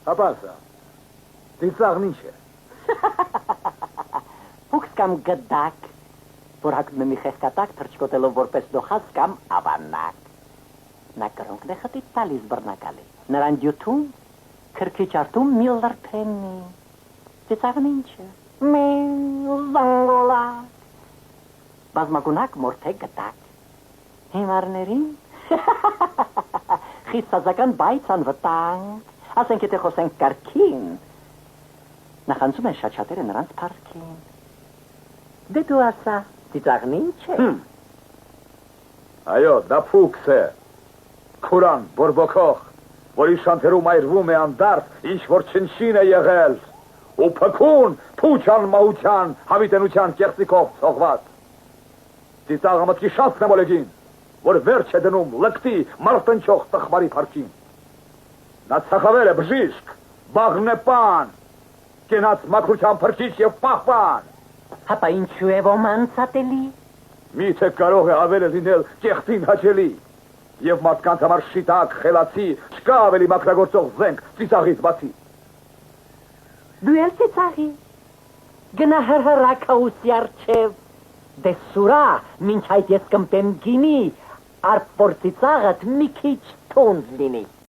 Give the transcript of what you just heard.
Հապասա, ծիծաղն ինչ է։ Հուքս կամ գդակ, որ հակնում է մի խեղկատակ թրջկոտելով որպես դոխած կամ ավանակ։ Նա կրոնքն է խտից տալիս բռնակալի։ Նրան դյութում, քրքիչ արտում մի լրփենի։ Ծիծաղն ինչ է։ Մի զանգոլակ։ Բազմագունակ մորթե գդակ։ Հիմարներին խիստազական բայց անվտանգ, ասենք եթե խոսենք կարգին, նախանձում են շաչատերը նրանց պարքին։ Դե դու ասա, ծիծաղն ինչ է։ Այո, դա փուքս է, քուրան, բորբոքող, որի շանթերում այրվում է անդարդ, ինչ որ չնչին է եղել, ու փքուն, փուչան մահության, հավիտենության կեղծիկով ծողված։ Ծիծաղը մտքի շանցն է մոլեգին, որ վերջ է դնում լկտի մարտնչող տխմարի պարքին։ Նա ծախավել է բժիշկ, բաղնեպան, կենաց մաքրության փրկիչ և պահպան։ Հապա ինչու է ոմանց ատելի։ Միթե կարող է ավելի լինել կեղծին հաճելի, և մարդկանց համար շիտակ, խելացի, չկա ավելի մաքրագործող զենք ծիծաղից բացի։ Դու էլ ծիծաղի, գնա հրհրակ հաուսի արջև, դե սուրա, մինչ այդ ես կմպեմ գինի, արբ որ ծիծաղդ մի քիչ թունդ լինի։